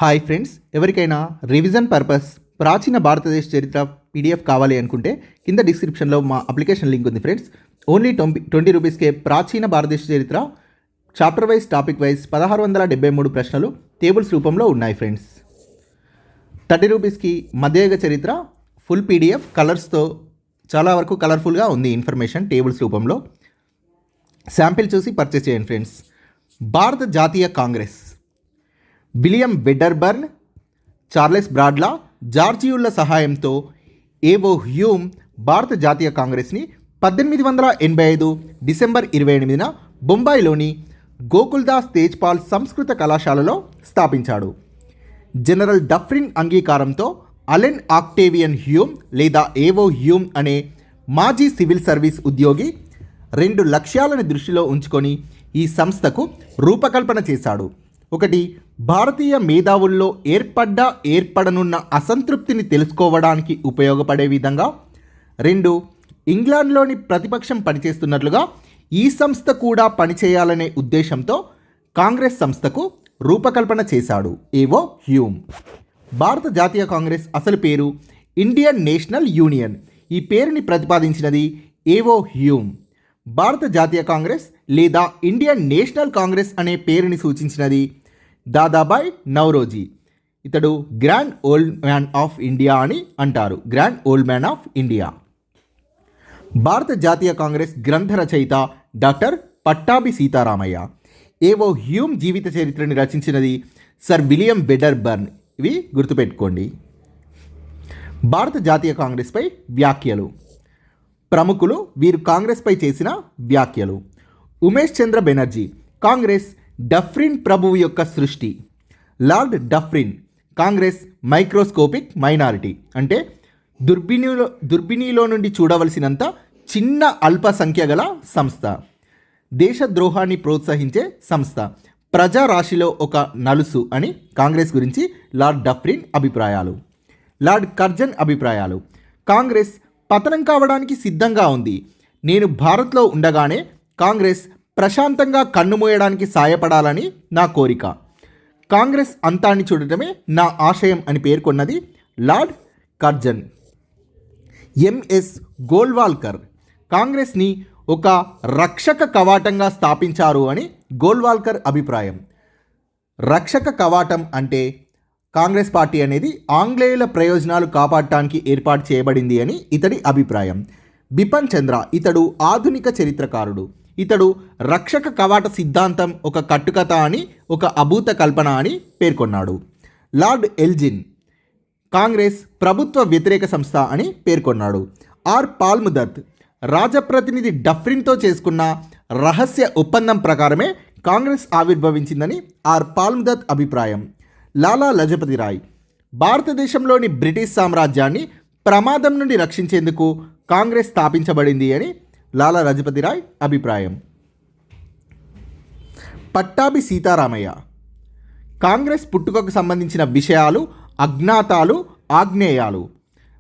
Hi friends, ఎవరికైనా revision purpose ప్రాచీన భారతదేశ చరిత్ర పీడిఎఫ్ కావాలి అనుకుంటే కింద డిస్క్రిప్షన్లో మా అప్లికేషన్ లింక్ ఉంది ఫ్రెండ్స్. ఓన్లీ 20 రూపీస్కే ప్రాచీన భారతదేశ చరిత్ర చాప్టర్ వైజ్ టాపిక్ వైజ్ 1673 ప్రశ్నలు టేబుల్స్ రూపంలో ఉన్నాయి ఫ్రెండ్స్. 30 రూపీస్కి మధ్యయుగ చరిత్ర ఫుల్ పీడిఎఫ్ కలర్స్తో చాలా వరకు కలర్ఫుల్గా ఉంది ఇన్ఫర్మేషన్ టేబుల్స్ రూపంలో. శాంపిల్ చూసి పర్చేస్ చేయండి ఫ్రెండ్స్. భారత జాతీయ Congress William Wedderburn, Charles Bradlaugh, జార్జియుల్ల సహాయంతో ఏవో హ్యూమ్ భారత జాతీయ కాంగ్రెస్ని 1885 డిసెంబర్ 28న బొంబాయిలోని గోకుల్దాస్ తేజ్పాల్ సంస్కృత కళాశాలలో స్థాపించాడు. జనరల్ డఫ్రిన్ అంగీకారంతో అలెన్ ఆక్టేవియన్ హ్యూమ్ లేదా ఏవో హ్యూమ్ అనే మాజీ సివిల్ సర్వీస్ ఉద్యోగి 2 లక్ష్యాలను దృష్టిలో ఉంచుకొని ఈ సంస్థకు రూపకల్పన చేశాడు. ఒకటి, భారతీయ మేధావుల్లో ఏర్పడనున్న అసంతృప్తిని తెలుసుకోవడానికి ఉపయోగపడే విధంగా. 2, ఇంగ్లాండ్లోని ప్రతిపక్షం పనిచేస్తున్నట్లుగా ఈ సంస్థ కూడా పనిచేయాలనే ఉద్దేశంతో కాంగ్రెస్ సంస్థకు రూపకల్పన చేశాడు ఏవో హ్యూమ్. భారత జాతీయ కాంగ్రెస్ అసలు పేరు ఇండియన్ నేషనల్ యూనియన్. ఈ పేరుని ప్రతిపాదించినది ఏవో హ్యూమ్. భారత జాతీయ కాంగ్రెస్ లేదా ఇండియన్ నేషనల్ కాంగ్రెస్ అనే పేరుని సూచించినది దాదాబాయ్ నౌరోజీ. ఇతడు grand old man of India అని అంటారు. Grand old man of India. భారత జాతీయ కాంగ్రెస్ గ్రంథ రచయిత డాక్టర్ పట్టాభి సీతారామయ్య. ఏవో హ్యూమ్ జీవిత చరిత్రని రచించినది సర్ విలియం వెడర్బర్న్. ఇవి గుర్తుపెట్టుకోండి. భారత జాతీయ కాంగ్రెస్పై వ్యాఖ్యలు. ప్రముఖులు వీరు కాంగ్రెస్పై చేసిన వ్యాఖ్యలు. ఉమేష్ చంద్ర బెనర్జీ, కాంగ్రెస్ డఫ్రిన్ ప్రభువు యొక్క సృష్టి. Lord Dufferin, Congress microscopic minority, అంటే దుర్బిణిలో నుండి చూడవలసినంత చిన్న అల్ప సంఖ్య గల సంస్థ. దేశద్రోహాన్ని ప్రోత్సహించే సంస్థ. ప్రజారాశిలో ఒక నలుసు అని కాంగ్రెస్ గురించి లార్డ్ డఫ్రిన్ అభిప్రాయాలు. లార్డ్ కర్జన్ అభిప్రాయాలు. కాంగ్రెస్ పతనం కావడానికి సిద్ధంగా ఉంది. నేను భారత్లో ఉండగానే కాంగ్రెస్ ప్రశాంతంగా కన్నుమూయడానికి సాయపడాలని నా కోరిక. కాంగ్రెస్ అంతాన్ని చూడటమే నా ఆశయం అని పేర్కొన్నది లార్డ్ కర్జన్. ఎంఎస్ గోల్వాల్కర్, కాంగ్రెస్ని ఒక రక్షక కవాటంగా స్థాపించారు అని గోల్వాల్కర్ అభిప్రాయం. రక్షక కవాటం అంటే కాంగ్రెస్ పార్టీ అనేది ఆంగ్లేయుల ప్రయోజనాలు కాపాడటానికి ఏర్పాటు చేయబడింది అని ఇతడి అభిప్రాయం. బిపిన్ చంద్ర, ఇతడు ఆధునిక చరిత్రకారుడు. ఇతడు రక్షక కవాట సిద్ధాంతం ఒక కట్టుకథ అని, ఒక అభూత కల్పన అని పేర్కొన్నాడు. లార్డ్ ఎల్జిన్, కాంగ్రెస్ ప్రభుత్వ వ్యతిరేక సంస్థ అని పేర్కొన్నాడు. ఆర్ పాల్ముదత్, రాజప్రతినిధి డఫ్రిన్తో చేసుకున్న రహస్య ఒప్పందం ప్రకారమే కాంగ్రెస్ ఆవిర్భవించిందని ఆర్ పాల్ముదత్ అభిప్రాయం. లాలా లజపతి రాయ్, భారతదేశంలోని బ్రిటిష్ సామ్రాజ్యాన్ని ప్రమాదం నుండి రక్షించేందుకు కాంగ్రెస్ స్థాపించబడింది అని లాలా లజపతి రాయ్ అభిప్రాయం. పట్టాభి సీతారామయ్య, కాంగ్రెస్ పుట్టుకకు సంబంధించిన విషయాలు అజ్ఞాతాలు, ఆగ్నేయాలు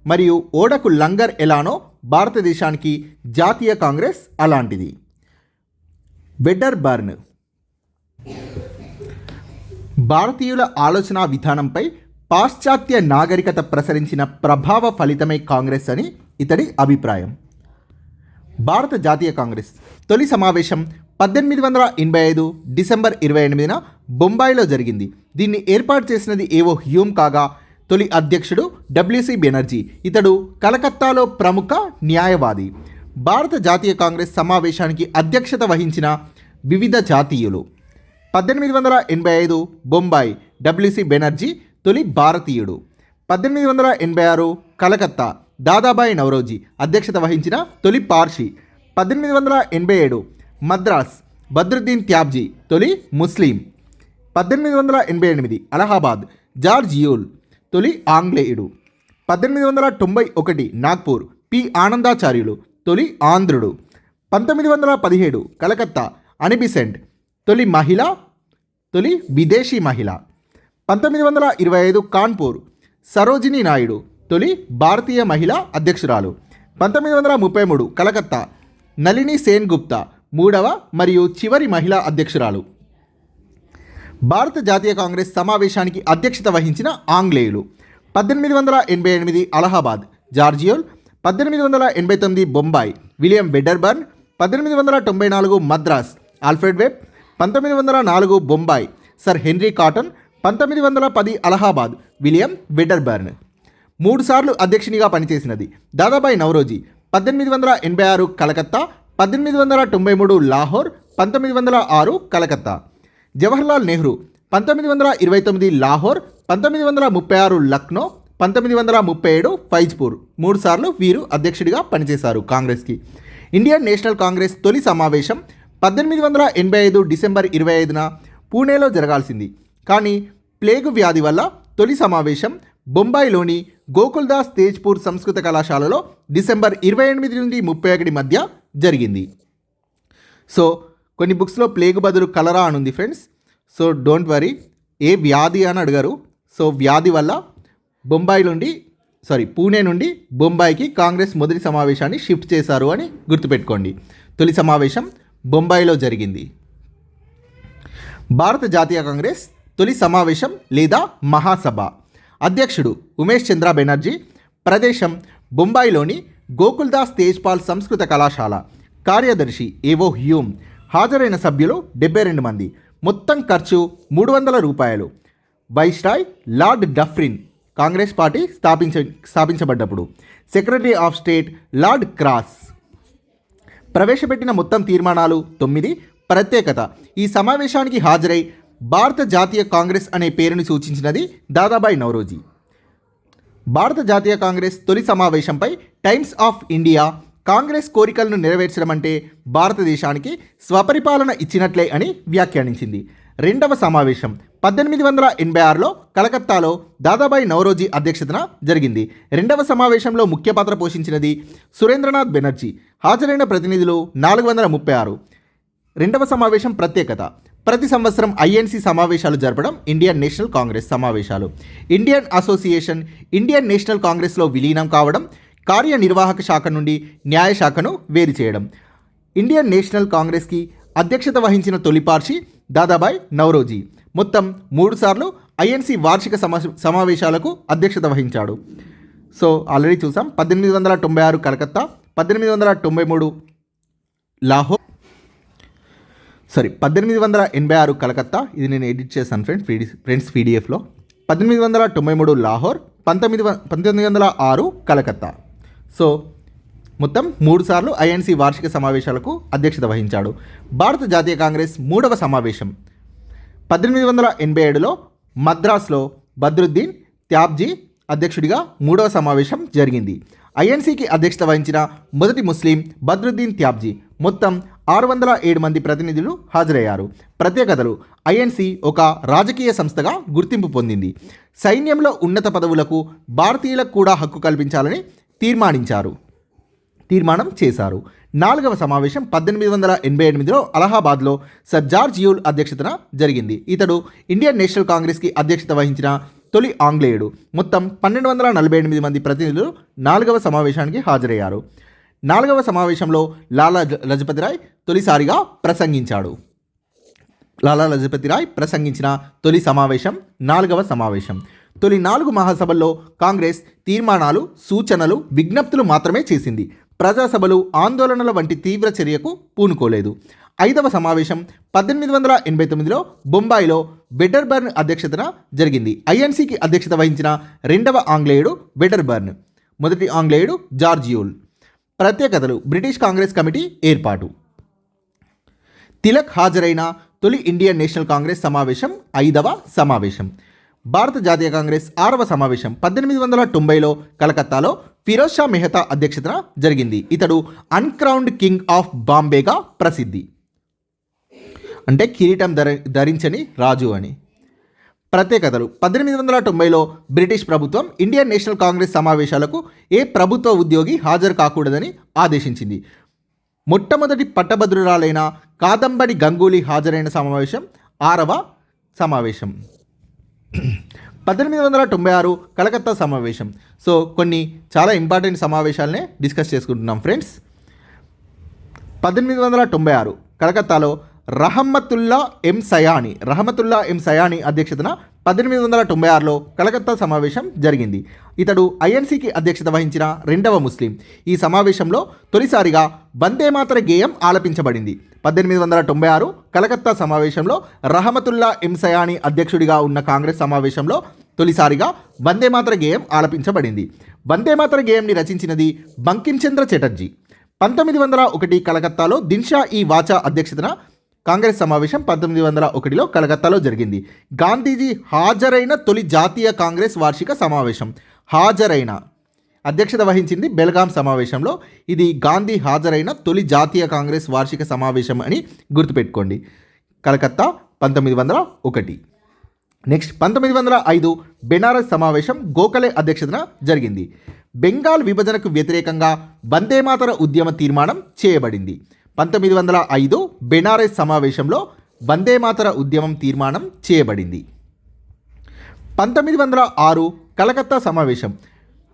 మరియు ఓడకు లంగర్ ఎలానో భారతదేశానికి జాతీయ కాంగ్రెస్ అలాంటిది. వెడర్బర్న్, భారతీయుల ఆలోచన విధానంపై పాశ్చాత్య నాగరికత ప్రసరించిన ప్రభావ ఫలితమే కాంగ్రెస్ అని ఇతడి అభిప్రాయం. భారత జాతీయ కాంగ్రెస్ తొలి సమావేశం 1885 డిసెంబర్ 28న బొంబాయిలో జరిగింది. దీన్ని ఏర్పాటు చేసినది ఏవో హ్యూమ్ కాగా తొలి అధ్యక్షుడు డబ్ల్యూసి బెనర్జీ. ఇతడు కలకత్తాలో ప్రముఖ న్యాయవాది. భారత జాతీయ కాంగ్రెస్ సమావేశానికి అధ్యక్షత వహించిన వివిధ జాతీయులు. 1885 బొంబాయి డబ్ల్యూసి బెనర్జీ తొలి భారతీయుడు. 1886 కలకత్తా దాదాబాయి నౌరోజీ అధ్యక్షత వహించిన తొలి పార్షి. 1887 మద్రాస్ బద్రుద్దీన్ త్యాబ్జీ తొలి ముస్లిం. 1888 అలహాబాద్ జార్జ్ యూల్ తొలి ఆంగ్లేయుడు. 1891 నాగ్పూర్ పి ఆనందాచార్యులు తొలి ఆంధ్రుడు. 1917 కలకత్తా అనిబిసెంట్ తొలి మహిళ, తొలి విదేశీ మహిళ. 1925 కాన్పూర్ సరోజినీ నాయుడు తొలి భారతీయ మహిళా అధ్యక్షురాలు. 1933 కలకత్తా నళిని సేన్ గుప్తా 3వ మరియు చివరి మహిళా అధ్యక్షురాలు. భారత జాతీయ కాంగ్రెస్ సమావేశానికి అధ్యక్షత వహించిన ఆంగ్లేయులు. 1888 Allahabad George Yule, 1889 Bombay William Wedderburn, 1894 Madras Alfred Webb, 1904 Bombay sir Henry Cotton, 1910 Allahabad William Wedderburn. 3 సార్లు అధ్యక్షునిగా పనిచేసినది. దాదాబాయి నౌరోజీ 1886 కలకత్తా, 1893 లాహోర్, 1906 కలకత్తా. జవహర్లాల్ నెహ్రూ 1929 లాహోర్, 1936 లక్నో, 1937 ఫైజ్పూర్. 3 సార్లు వీరు అధ్యక్షుడిగా పనిచేశారు కాంగ్రెస్కి. ఇండియన్ నేషనల్ కాంగ్రెస్ తొలి సమావేశం 1885 డిసెంబర్ 25న పూణేలో జరగాల్సింది. కానీ ప్లేగు వ్యాధి వల్ల తొలి సమావేశం బొంబాయిలోని గోకుల్దాస్ తేజ్పూర్ సంస్కృత కళాశాలలో డిసెంబర్ 28 నుండి 31 మధ్య జరిగింది. సో కొన్ని బుక్స్లో ప్లేగు బదులు కలరా అని ఉంది ఫ్రెండ్స్. సో డోంట్ వరీ, ఏ వ్యాధి అని అడిగారు. సో వ్యాధి వల్ల పూణే నుండి బొంబాయికి కాంగ్రెస్ మొదటి సమావేశాన్ని షిఫ్ట్ చేశారు అని గుర్తుపెట్టుకోండి. తొలి సమావేశం బొంబాయిలో జరిగింది. భారత జాతీయ కాంగ్రెస్ తొలి సమావేశం లేదా మహాసభ. అధ్యక్షుడు ఉమేష్ చంద్ర బెనర్జీ. ప్రదేశం బొంబాయిలోని గోకుల్దాస్ తేజ్పాల్ సంస్కృత కళాశాల. కార్యదర్శి ఏవో హ్యూమ్. హాజరైన సభ్యులు 72 మంది. మొత్తం ఖర్చు 300 రూపాయలు. Viceroy lord Dufferin, Congress party స్థాపించబడ్డప్పుడు. Secretary of state lord Cross. ప్రవేశపెట్టిన మొత్తం తీర్మానాలు 9. ప్రత్యేకత: ఈ సమావేశానికి హాజరై భారత జాతీయ కాంగ్రెస్ అనే పేరును సూచించినది దాదాబాయి నౌరోజీ. భారత జాతీయ కాంగ్రెస్ తొలి సమావేశంపై టైమ్స్ ఆఫ్ ఇండియా కాంగ్రెస్ కోరికలను నెరవేర్చడం అంటే భారతదేశానికి స్వపరిపాలన ఇచ్చినట్లే అని వ్యాఖ్యానించింది. రెండవ సమావేశం 1886లో కలకత్తాలో దాదాబాయి నౌరోజీ అధ్యక్షతన జరిగింది. రెండవ సమావేశంలో ముఖ్య పాత్ర పోషించినది సురేంద్రనాథ్ బెనర్జీ. హాజరైన ప్రతినిధులు 436. రెండవ సమావేశం ప్రత్యేకత: ప్రతి సంవత్సరం ఐఎన్సీ సమావేశాలు జరపడం. ఇండియన్ నేషనల్ కాంగ్రెస్ సమావేశాలు. ఇండియన్ అసోసియేషన్ ఇండియన్ నేషనల్ కాంగ్రెస్లో విలీనం కావడం. కార్యనిర్వాహక శాఖ నుండి న్యాయ శాఖను వేరు చేయడం. ఇండియన్ నేషనల్ కాంగ్రెస్కి అధ్యక్షత వహించిన తొలిపార్షి దాదాబాయి నౌరోజీ. మొత్తం 3 సార్లు ఐఎన్సీ వార్షిక సమావేశాలకు అధ్యక్షత వహించాడు. సో ఆల్రెడీ చూసాం. 1896 కలకత్తా, 1893 లాహోర్, 1886 కలకత్తా. ఇది నేను ఎడిట్ చేశాను ఫ్రెండ్స్ పీడిఎఫ్లో. 1893 లాహోర్, 1906 కలకత్తా. సో మొత్తం 3 సార్లు ఐఎన్సీ వార్షిక సమావేశాలకు అధ్యక్షత వహించాడు. భారత జాతీయ కాంగ్రెస్ 3వ సమావేశం 1887లో మద్రాస్లో బద్రుద్దీన్ త్యాబ్జీ అధ్యక్షుడిగా 3వ సమావేశం జరిగింది. ఐఎన్సీకి అధ్యక్షత వహించిన మొదటి ముస్లిం బద్రుద్దీన్ త్యాబ్జీ. మొత్తం 607 మంది ప్రతినిధులు హాజరయ్యారు. ప్రత్యేకతలు: ఐఎన్సీ ఒక రాజకీయ సంస్థగా గుర్తింపు పొందింది. సైన్యంలో ఉన్నత పదవులకు భారతీయులకు కూడా హక్కు కల్పించాలని తీర్మానం చేశారు. 4వ సమావేశం 1888లో అలహాబాద్లో సర్ జార్జ్ యూల్ అధ్యక్షతన జరిగింది. ఇతడు ఇండియన్ నేషనల్ కాంగ్రెస్కి అధ్యక్షత వహించిన తొలి ఆంగ్లేయుడు. మొత్తం 1248 మంది ప్రతినిధులు 4వ సమావేశానికి హాజరయ్యారు. 4వ సమావేశంలో లాలా లజపతిరాయ్ తొలిసారిగా ప్రసంగించాడు. లాలా లజపతిరాయ్ ప్రసంగించిన తొలి సమావేశం 4వ సమావేశం. తొలి 4 మహాసభల్లో కాంగ్రెస్ తీర్మానాలు, సూచనలు, విజ్ఞప్తులు మాత్రమే చేసింది. ప్రజాసభలు, ఆందోళనల వంటి తీవ్ర చర్యకు పూనుకోలేదు. 5వ సమావేశం 1889లో బొంబాయిలో వెడర్బర్న్ అధ్యక్షతన జరిగింది. ఐఎన్సీకి అధ్యక్షత వహించిన 2వ ఆంగ్లేయుడు వెడర్బర్న్, మొదటి ఆంగ్లేయుడు జార్జ్ యూల్. ప్రత్యేకతలు: బ్రిటిష్ కాంగ్రెస్ కమిటీ ఏర్పాటు. తిలక్ హాజరైన తొలి ఇండియన్ నేషనల్ కాంగ్రెస్ సమావేశం 5వ సమావేశం. భారత జాతీయ కాంగ్రెస్ 6వ సమావేశం 1890లో కలకత్తాలో ఫిరోజ్ షా మెహతా అధ్యక్షతన జరిగింది. ఇతడు అన్క్రౌన్డ్ కింగ్ ఆఫ్ బాంబేగా ప్రసిద్ధి, అంటే కిరీటం ధరించని రాజు అని. ప్రత్యేకతలు: 1890లో బ్రిటిష్ ప్రభుత్వం ఇండియన్ నేషనల్ కాంగ్రెస్ సమావేశాలకు ఏ ప్రభుత్వ ఉద్యోగి హాజరు కాకూడదని ఆదేశించింది. మొట్టమొదటి పట్టభద్రురాలైన కాదంబరి గంగూలీ హాజరైన సమావేశం 6వ సమావేశం. 1896 కలకత్తా సమావేశం. సో కొన్ని చాలా ఇంపార్టెంట్ సమావేశాలనే డిస్కస్ చేసుకుంటున్నాం ఫ్రెండ్స్. 1896 కలకత్తాలో రహమతుల్లా ఎం సయానీ అధ్యక్షతన 1896లో కలకత్తా సమావేశం జరిగింది. ఇతడు ఐఎన్సీకి అధ్యక్షత వహించిన రెండవ ముస్లిం. ఈ సమావేశంలో తొలిసారిగా వందే మాతర గేయం ఆలపించబడింది. 1896 కలకత్తా సమావేశంలో రహమతుల్లా ఎం సయానీ అధ్యక్షుడిగా ఉన్న కాంగ్రెస్ సమావేశంలో తొలిసారిగా వందే మాతర గేయం ఆలపించబడింది. వందే మాతర గేయంని రచించినది బంకించంద్ర చటర్జీ. 1901 కలకత్తాలో దిన్షా ఈ వాచా అధ్యక్షతన కాంగ్రెస్ సమావేశం 1901లో కలకత్తాలో జరిగింది. గాంధీజీ హాజరైన తొలి జాతీయ కాంగ్రెస్ వార్షిక సమావేశం. అధ్యక్షత వహించింది బెల్గాం సమావేశంలో. ఇది గాంధీ హాజరైన తొలి జాతీయ కాంగ్రెస్ వార్షిక సమావేశం అని గుర్తుపెట్టుకోండి. కలకత్తా 1901. నెక్స్ట్ 1905 బెనారస్ సమావేశం గోఖలే అధ్యక్షతన జరిగింది. బెంగాల్ విభజనకు వ్యతిరేకంగా వందేమాతర ఉద్యమ తీర్మానం చేయబడింది. 1905 బెనారస్ సమావేశంలో వందేమాతర ఉద్యమం తీర్మానం చేయబడింది. 1906 కలకత్తా సమావేశం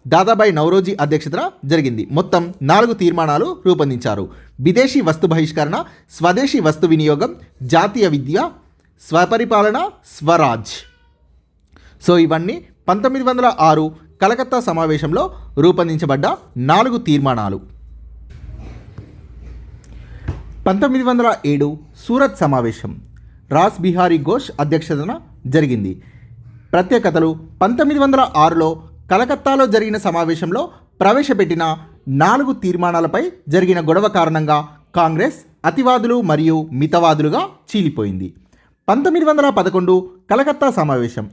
దాదాబాయి నౌరోజీ అధ్యక్షతన జరిగింది. మొత్తం 4 తీర్మానాలు రూపొందించారు. విదేశీ వస్తు బహిష్కరణ, స్వదేశీ వస్తు వినియోగం, జాతీయ విద్య, స్వపరిపాలన, స్వరాజ్. సో ఇవన్నీ 1906 కలకత్తా సమావేశంలో రూపొందించబడ్డ 4 తీర్మానాలు. 1907 సూరత్ సమావేశం రాస్ బిహారీ ఘోష్ అధ్యక్షతన జరిగింది. ప్రత్యేకతలు 1906లో కలకత్తాలో జరిగిన సమావేశంలో ప్రవేశపెట్టిన 4 తీర్మానాలపై జరిగిన గొడవ కారణంగా కాంగ్రెస్ అతివాదులు మరియు మితవాదులుగా చీలిపోయింది. 1911 కలకత్తా సమావేశం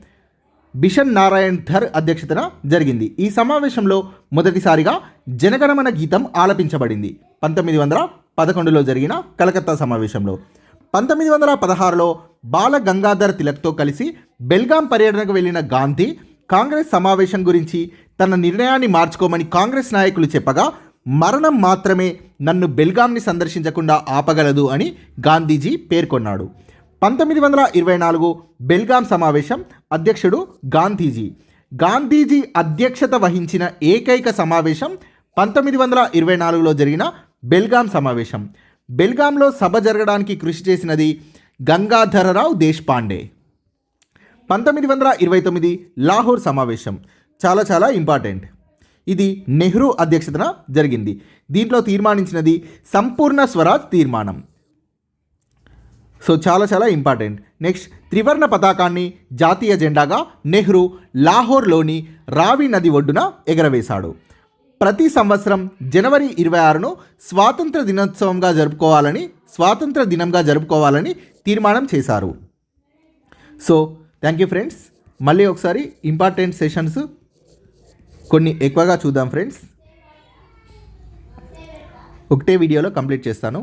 బిషన్ నారాయణ్ ధర్ అధ్యక్షతన జరిగింది. ఈ సమావేశంలో మొదటిసారిగా జనగణమన గీతం ఆలపించబడింది. 1911లో జరిగిన కలకత్తా సమావేశంలో. 1916లో బాల గంగాధర్ తిలక్తో కలిసి బెల్గాం పర్యటనకు వెళ్ళిన గాంధీ కాంగ్రెస్ సమావేశం గురించి తన నిర్ణయాన్ని మార్చుకోమని కాంగ్రెస్ నాయకులు చెప్పగా, మరణం మాత్రమే నన్ను బెల్గాంని సందర్శించకుండా ఆపగలదు అని గాంధీజీ పేర్కొన్నాడు. 1924 బెల్గాం సమావేశం అధ్యక్షుడు గాంధీజీ అధ్యక్షత వహించిన ఏకైక సమావేశం 1924లో జరిగిన బెల్గాం సమావేశం. బెల్గాంలో సభ జరగడానికి కృషి చేసినది గంగాధరరావు దేశ్పాండే. 1929 లాహోర్ సమావేశం చాలా ఇంపార్టెంట్. ఇది నెహ్రూ అధ్యక్షతన జరిగింది. దీంట్లో తీర్మానించినది సంపూర్ణ స్వరాజ్ తీర్మానం. సో చాలా ఇంపార్టెంట్. నెక్స్ట్ త్రివర్ణ పతాకాన్ని జాతీయ జెండాగా నెహ్రూ లాహోర్లోని రావి నది ఒడ్డున ఎగరవేశాడు. ప్రతి సంవత్సరం జనవరి 26ను స్వాతంత్ర దినంగా జరుపుకోవాలని తీర్మానం చేశారు. So thank you friends. మళ్ళీ ఒకసారి ఇంపార్టెంట్ సెషన్స్ కొన్ని ఎక్కువగా చూద్దాం ఫ్రెండ్స్. ఒకటే వీడియోలో కంప్లీట్ చేస్తాను.